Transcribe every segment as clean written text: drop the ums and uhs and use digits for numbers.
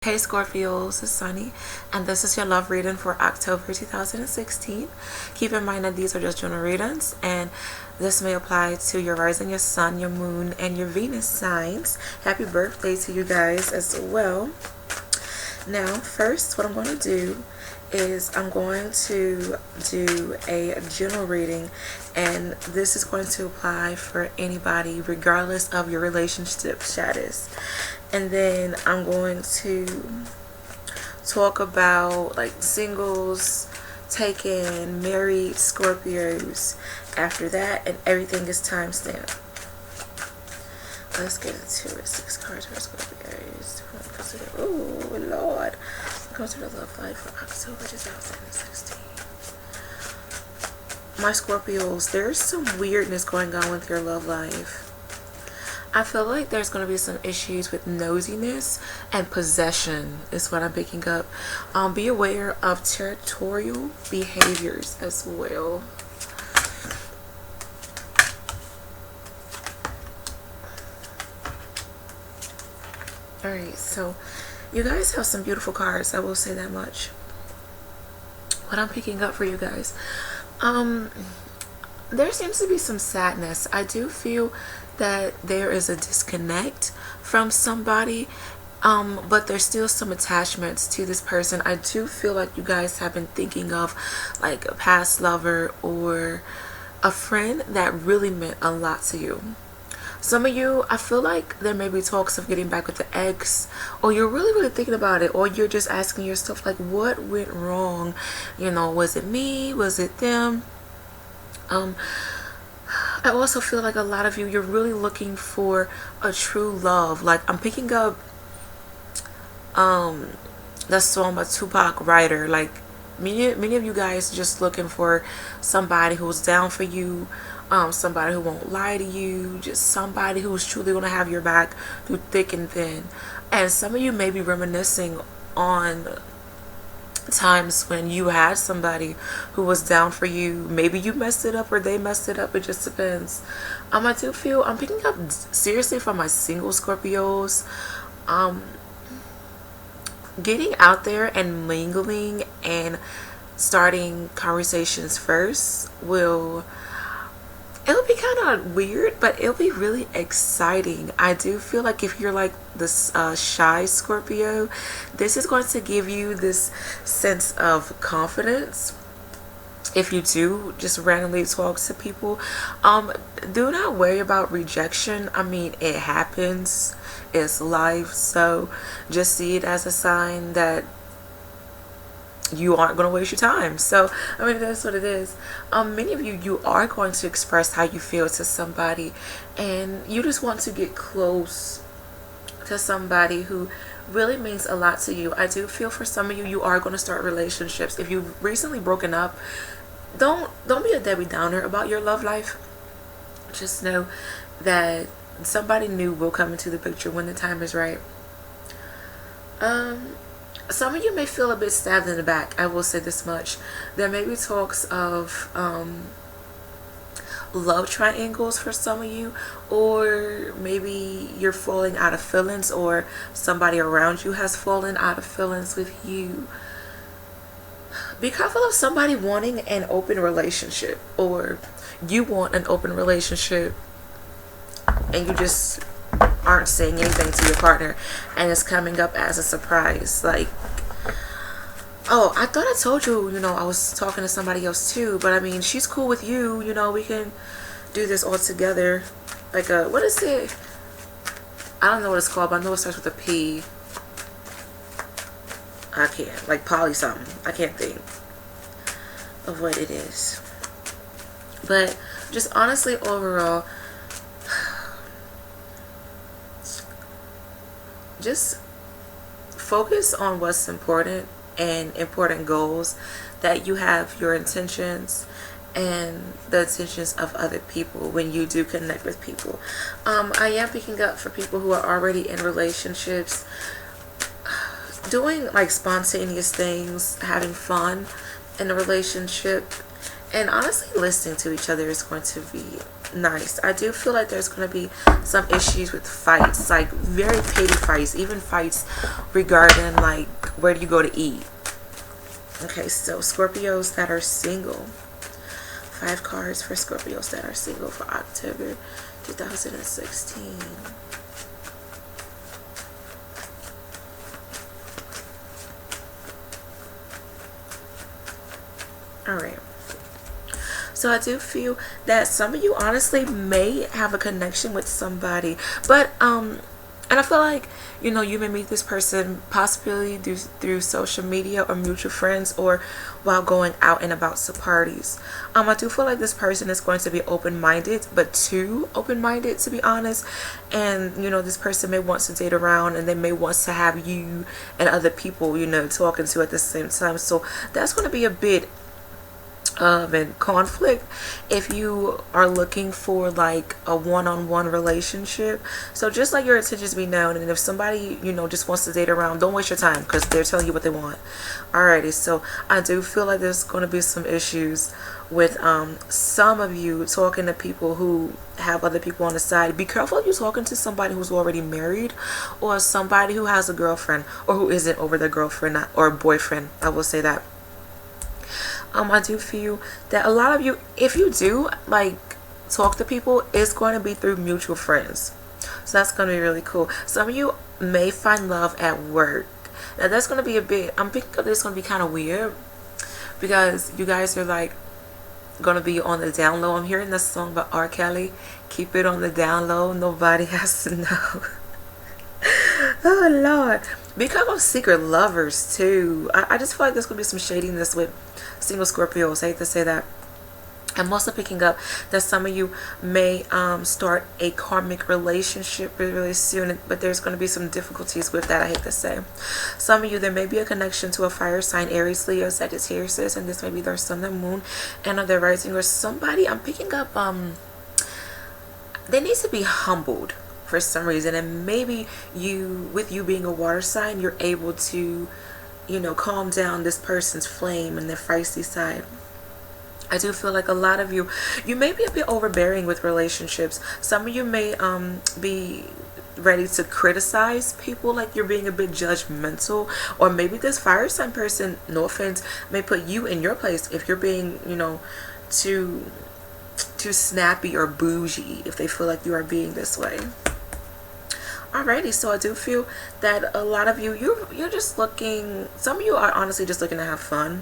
Hey Scorpios, it's Sunny, and this is your love reading for October 2016. Keep in mind that these are just general readings, and this may apply to your rising, your sun, your moon, and your Venus signs. Happy birthday to you guys as well. Now, first, what I'm going to do is I'm going to do a general reading, and this is going to apply for anybody regardless of your relationship status. And then I'm going to talk about like singles, taken, married, Scorpios after that, and everything is timestamped. Let's get into it. 6 cards for Scorpios. Oh Lord. Go to the love life for October 2016. My Scorpios, there's some weirdness going on with your love life. I feel like there's going to be some issues with nosiness and possession is what I'm picking up. Be aware of territorial behaviors as well. Alright, so you guys have some beautiful cards, I will say that much. What I'm picking up for you guys, there seems to be some sadness. I do feel that there is a disconnect from somebody, but there's still some attachments to this person. I do feel like you guys have been thinking of like a past lover or a friend that really meant a lot to you. Some of you, I feel like there may be talks of getting back with the ex, or you're really thinking about it, or you're just asking yourself like, what went wrong? You know, was it me? Was it them? I also feel like a lot of you, you're really looking for a true love. Like I'm picking up the song by Tupac Writer. Like many of you guys just looking for somebody who's down for you, somebody who won't lie to you, just somebody who's truly going to have your back through thick and thin. And some of you may be reminiscing on times when you had somebody who was down for you. Maybe you messed it up or they messed it up. It just depends. I do feel I'm picking up seriously from my single Scorpios. Getting out there and mingling and starting conversations first it'll be kind of weird, but it'll be really exciting. I do feel like if you're like this shy Scorpio, this is going to give you this sense of confidence. If you do just randomly talk to people, do not worry about rejection. I mean, it happens. It's life. So just see it as a sign that you aren't going to waste your time. So I mean, that's what it is. Many of you are going to express how you feel to somebody, and you just want to get close to somebody who really means a lot to you. I do feel for some of you, you are going to start relationships. If you've recently broken up, don't be a Debbie Downer about your love life. Just know that somebody new will come into the picture when the time is right. Some of you may feel a bit stabbed in the back. I will say this much. There may be talks of love triangles for some of you, or maybe you're falling out of feelings, or somebody around you has fallen out of feelings with you. Be careful of somebody wanting an open relationship, or you want an open relationship and you just aren't saying anything to your partner, and it's coming up as a surprise. Like, oh, I thought I told you, I was talking to somebody else too, but I mean, she's cool with you, we can do this all together. Like what is it? I don't know what it's called, but I know it starts with a P. I can't, like poly something. I can't think of what it is. But just honestly, overall, just focus on what's important and important goals, that you have your intentions and the intentions of other people when you do connect with people. I am picking up for people who are already in relationships, doing like spontaneous things, having fun in a relationship, And honestly, listening to each other is going to be nice. I do feel like there's going to be some issues with fights, like very petty fights, even fights regarding like where do you go to eat. Okay, so Scorpios that are single. 5 cards for Scorpios that are single for October 2016. Alright. So I do feel that some of you honestly may have a connection with somebody. But and I feel like, you know, you may meet this person possibly through social media or mutual friends or while going out and about to parties. I do feel like this person is going to be open-minded, but too open-minded to be honest. And, you know, this person may want to date around and they may want to have you and other people, you know, talking to at the same time. So that's going to be a bit in conflict if you are looking for like a one-on-one relationship. So just let your intentions be known, and if somebody, you know, just wants to date around, don't waste your time because they're telling you what they want. Alrighty, so I do feel like there's going to be some issues with some of you talking to people who have other people on the side. Be careful if you're talking to somebody who's already married or somebody who has a girlfriend or who isn't over their girlfriend or boyfriend. I will say that. I do feel that a lot of you, if you do like talk to people, it's going to be through mutual friends. So that's going to be really cool. Some of you may find love at work. Now that's going to be a bit, I'm thinking this is going to be kind of weird because you guys are like going to be on the down low. I'm hearing this song by R. Kelly, keep it on the down low, nobody has to know. Oh Lord, become secret lovers too. I just feel like there's gonna be some shadiness with single Scorpios. I hate to say that. I'm also picking up that some of you may start a karmic relationship really soon, but there's going to be some difficulties with that. I hate to say. Some of you, there may be a connection to a fire sign, Aries, Leo, Sagittarius, and this may be their sun, their moon, and their rising, or somebody. I'm picking up they need to be humbled for some reason, and maybe you, with you being a water sign, you're able to, you know, calm down this person's flame and their feisty side. I do feel like a lot of you may be a bit overbearing with relationships. Some of you may be ready to criticize people, like you're being a bit judgmental, or maybe this fire sign person, no offense, may put you in your place if you're being, you know, too snappy or bougie, if they feel like you are being this way. Alrighty, so I do feel that a lot of you, you're just looking, some of you are honestly just looking to have fun.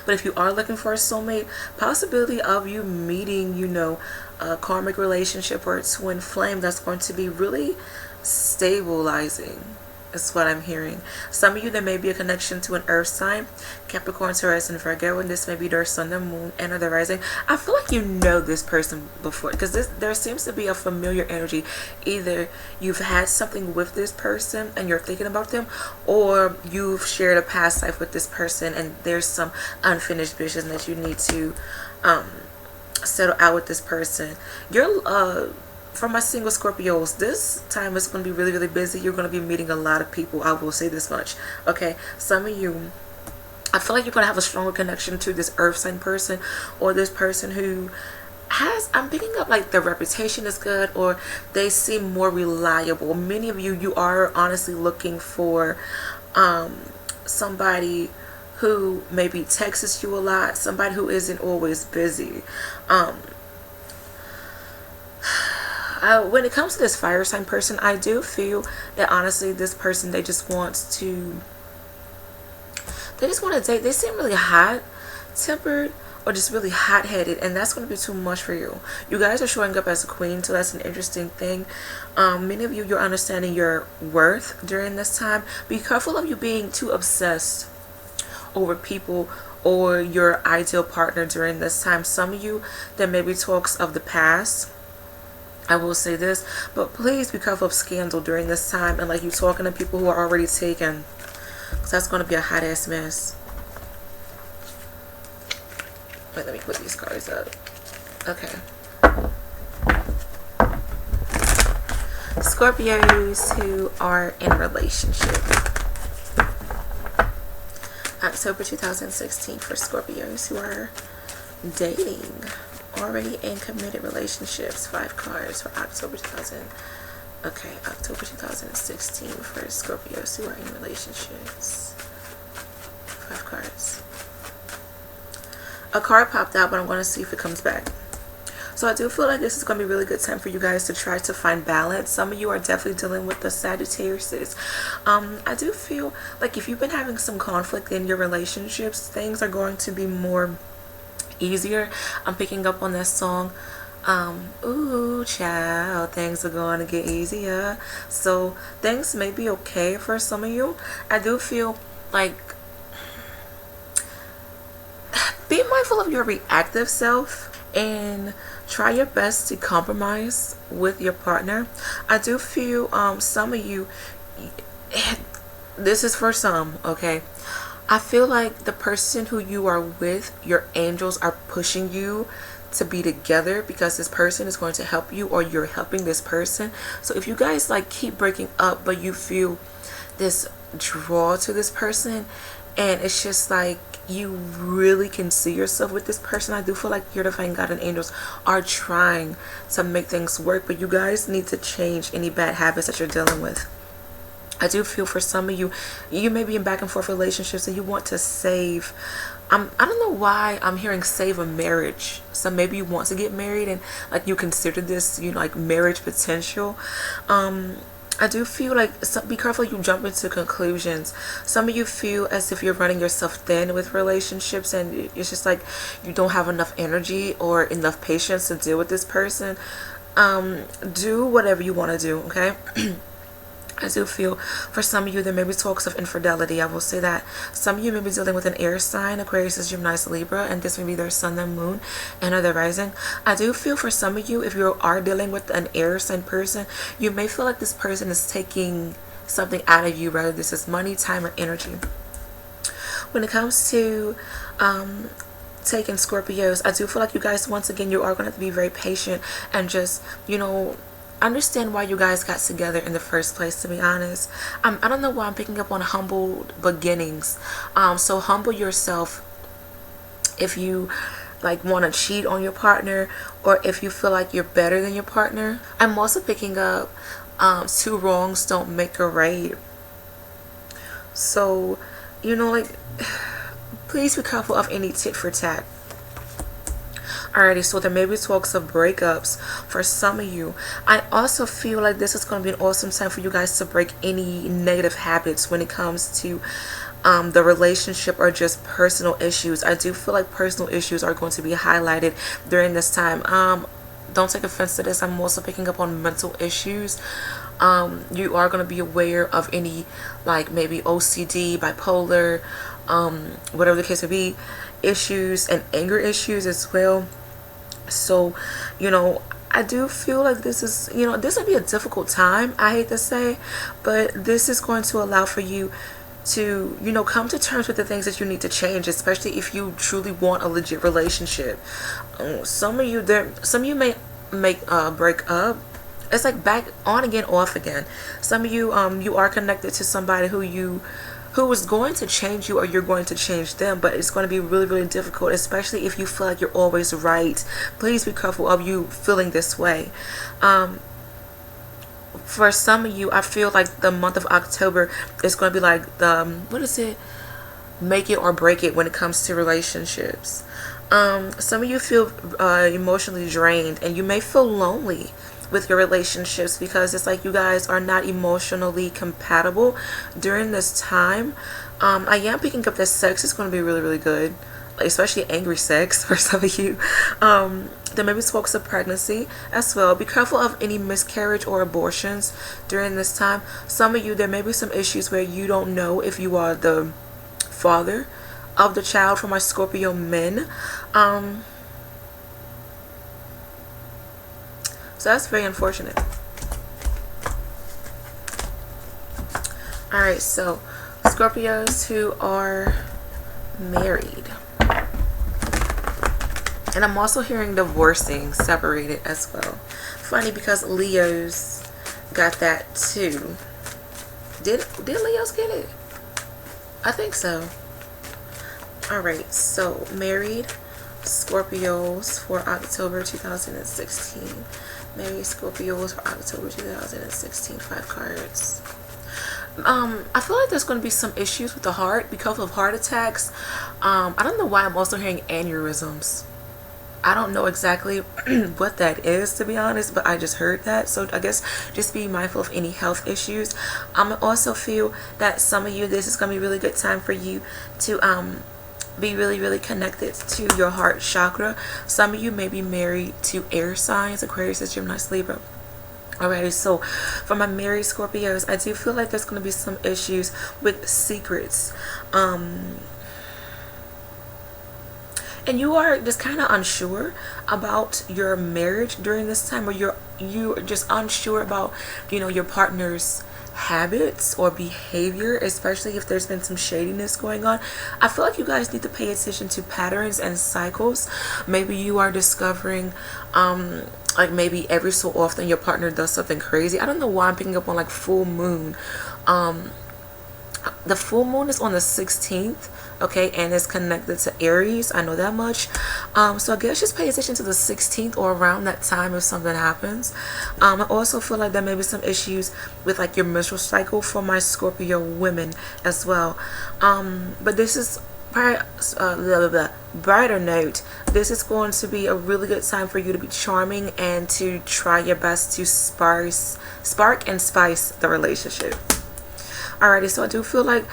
But if you are looking for a soulmate, possibility of you meeting, you know, a karmic relationship or a twin flame that's going to be really stabilizing is what I'm hearing. Some of you, there may be a connection to an earth sign, Capricorn, Taurus, and Virgo, and this may be their sun, their moon, and their rising. I feel like you know this person before, because there seems to be a familiar energy. Either you've had something with this person and you're thinking about them, or you've shared a past life with this person and there's some unfinished business that you need to settle out with this person. You're for my single Scorpios, this time is going to be really, really busy. You're going to be meeting a lot of people. I will say this much. Okay, some of you, I feel like you're going to have a stronger connection to this earth sign person, or this person who has, I'm picking up like their reputation is good, or they seem more reliable. Many of you, you are honestly looking for somebody who maybe texts you a lot, somebody who isn't always busy. When it comes to this fire sign person, I do feel that honestly this person, they just want to date. They seem really hot tempered or just really hot-headed, and that's going to be too much for you. You guys are showing up as a queen, so that's an interesting thing. Many of you, you're understanding your worth during this time. Be careful of you being too obsessed over people or your ideal partner during this time. Some of you, there may be talks of the past, I will say this, but please be careful of scandal during this time, and like you talking to people who are already taken, because that's going to be a hot ass mess. Wait, let me put these cards up. Okay. Scorpios who are in a relationship. October 2016 for Scorpios who are Dating. Already in committed relationships. 5 cards for October 2000. Okay, October 2016 for Scorpios who are in relationships. 5 cards. A card popped out, but I'm going to see if it comes back. So I do feel like this is going to be a really good time for you guys to try to find balance. Some of you are definitely dealing with the Sagittarius. I do feel like if you've been having some conflict in your relationships, things are going to be more easier. I'm picking up on that song. Ooh, child, things are going to get easier. So things may be okay for some of you. I do feel like be mindful of your reactive self and try your best to compromise with your partner. I do feel some of you, this is for some, okay? I feel like the person who you are with, your angels are pushing you to be together because this person is going to help you or you're helping this person. So if you guys like keep breaking up but you feel this draw to this person and it's just like you really can see yourself with this person, I do feel like your divine God and angels are trying to make things work, but you guys need to change any bad habits that you're dealing with. I do feel for some of you, you may be in back and forth relationships and you want to save. I don't know why I'm hearing save a marriage. So maybe you want to get married and like you consider this, you know, like marriage potential. I do feel like be careful you jump into conclusions. Some of you feel as if you're running yourself thin with relationships and it's just like you don't have enough energy or enough patience to deal with this person. Do whatever you want to do, okay? I do feel for some of you there may be talks of infidelity. I will say that some of you may be dealing with an air sign, Aquarius, Gemini, Libra, and this may be their sun, their moon, and or their rising. I do feel for some of you, if you are dealing with an air sign person, you may feel like this person is taking something out of you, whether this is money, time, or energy. When it comes to taking Scorpios, I do feel like you guys, once again, you are going to have to be very patient and just, you know, understand why you guys got together in the first place, to be honest. I don't know why I'm picking up on humble beginnings. So humble yourself if you like want to cheat on your partner or if you feel like you're better than your partner. I'm also picking up 2 wrongs don't make a right. So, you know, like, please be careful of any tit for tat. Alrighty, so there may be talks of breakups for some of you. I also feel like this is going to be an awesome time for you guys to break any negative habits when it comes to the relationship or just personal issues. I do feel like personal issues are going to be highlighted during this time. Don't take offense to this. I'm also picking up on mental issues. You are going to be aware of any like maybe OCD, bipolar, whatever the case may be, issues and anger issues as well. So, you know, I do feel like this is, you know, this would be a difficult time, I hate to say, but this is going to allow for you to, you know, come to terms with the things that you need to change, especially if you truly want a legit relationship. Some of you may break up. It's like back on again, off again. Some of you you are connected to somebody who is going to change you or you're going to change them, but it's going to be really, really difficult, especially if you feel like you're always right. Please be careful of you feeling this way. For some of you, I feel like the month of October is going to be like the what is it, make it or break it when it comes to relationships. Some of you feel emotionally drained and you may feel lonely with your relationships because it's like you guys are not emotionally compatible during this time. I am picking up that sex is going to be really, really good, especially angry sex for some of you. There may be talks of pregnancy as well. Be careful of any miscarriage or abortions during this time. Some of you, there may be some issues where you don't know if you are the father of the child. For my Scorpio men, so that's very unfortunate. Alright, so Scorpios who are married. And I'm also hearing divorcing, separated as well. Funny because Leos got that too. Did Leos get it? I think so. Alright, so married, Scorpios for October 2016. Married Scorpios for October 2016. 5 cards. I feel like there's going to be some issues with the heart because of heart attacks. I don't know why I'm also hearing aneurysms. I don't know exactly what that is, to be honest, but I just heard that. So I guess just be mindful of any health issues. I also feel that some of you, this is going to be a really good time for you to be really connected to your heart chakra. Some of you may be married to air signs: Aquarius, Gemini, Libra. Alrighty, so for my married Scorpios, I do feel like there's going to be some issues with secrets. And you are just kind of unsure about your marriage during this time, or you're just unsure about, you know, your partner's habits or behavior, especially if there's been some shadiness going on. I feel like you guys need to pay attention to patterns and cycles. Maybe you are discovering like maybe every so often your partner does something crazy. I don't know why I'm picking up on like full moon. The full moon is on the 16th, okay, and it's connected to Aries. I know that much. So I guess just pay attention to the 16th or around that time if something happens. I also feel like there may be some issues with like your menstrual cycle for my Scorpio women as well. But this is brighter note, this is going to be a really good time for you to be charming and to try your best to spark and spice the relationship. Alrighty, so I do feel like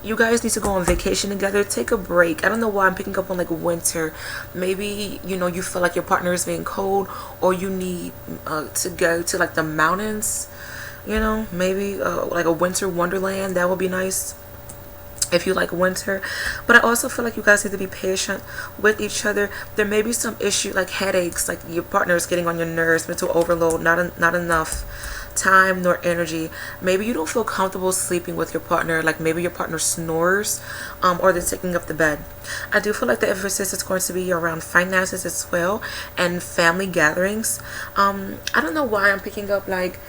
you guys need to go on vacation together. Take a break. I don't know why I'm picking up on like winter. Maybe, you know, you feel like your partner is being cold, or you need to go to like the mountains, you know, maybe like a winter wonderland. That would be nice if you like winter. But I also feel like you guys need to be patient with each other. There may be some issue like headaches, like your partner is getting on your nerves, mental overload, not enough time nor energy. Maybe you don't feel comfortable sleeping with your partner, like maybe your partner snores or they're taking up the bed. I do feel like the emphasis is going to be around finances as well and family gatherings. I don't know why I'm picking up like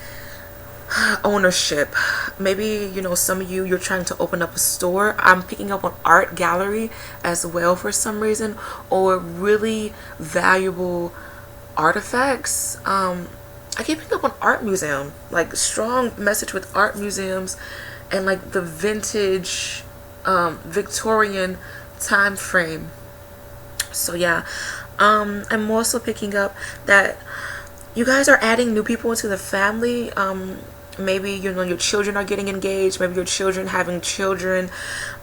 ownership. Maybe, you know, some of you're trying to open up a store. I'm picking up on art gallery as well for some reason, or really valuable artifacts. I keep picking up on art museum, like strong message with art museums and like the vintage Victorian time frame. So yeah, I'm also picking up that you guys are adding new people into the family. Maybe, you know, your children are getting engaged, maybe your children having children.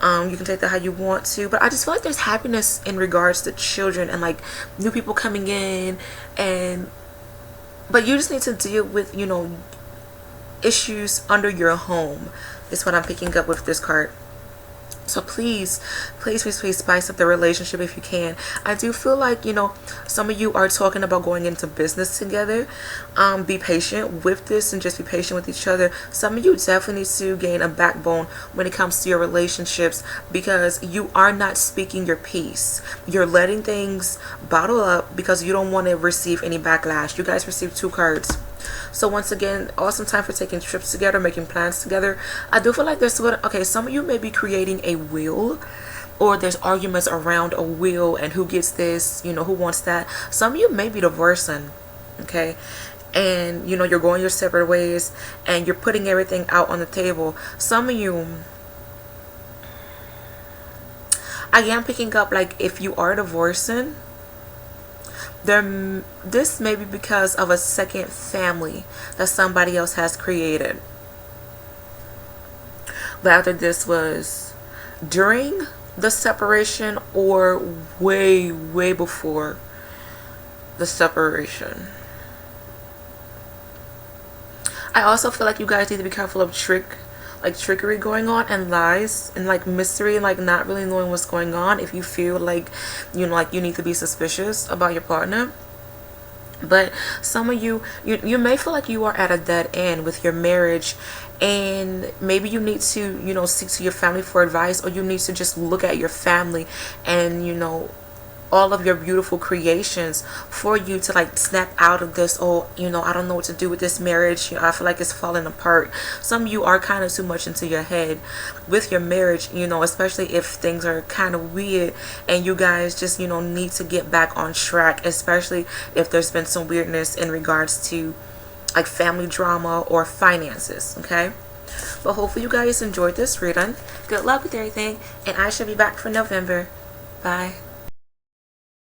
You can take that how you want to, but I just feel like there's happiness in regards to children and like new people coming in, but you just need to deal with, you know, issues under your home is what I'm picking up with this card. So please spice up the relationship if you can. I do feel like, you know, some of you are talking about going into business together. Be patient with this and just be patient with each other. Some of you definitely need to gain a backbone when it comes to your relationships, because you are not speaking your piece. You're letting things bottle up because you don't want to receive any backlash. You guys received 2 cards. So once again, awesome time for taking trips together, making plans together. I do feel like there's okay, some of you may be creating a will, or there's arguments around a will and who gets this, you know, who wants that. Some of you may be divorcing, okay, and you know, you're going your separate ways and you're putting everything out on the table. Some of you, I am picking up like if you are divorcing, this may be because of a second family that somebody else has created. Whether this was during the separation or way before the separation. I also feel like you guys need to be careful of trickery going on, and lies and like mystery, and like not really knowing what's going on. If you feel like, you know, like you need to be suspicious about your partner. But some of you may feel like you are at a dead end with your marriage, and maybe you need to, you know, seek to your family for advice, or you need to just look at your family and, you know, all of your beautiful creations for you to like snap out of this, oh, you know, I don't know what to do with this marriage, you know, I feel like it's falling apart. Some of you are kind of too much into your head with your marriage, you know, especially if things are kind of weird and you guys just, you know, need to get back on track, especially if there's been some weirdness in regards to like family drama or finances. Okay, but hopefully you guys enjoyed this reading. Good luck with everything, and I shall be back for November. Bye.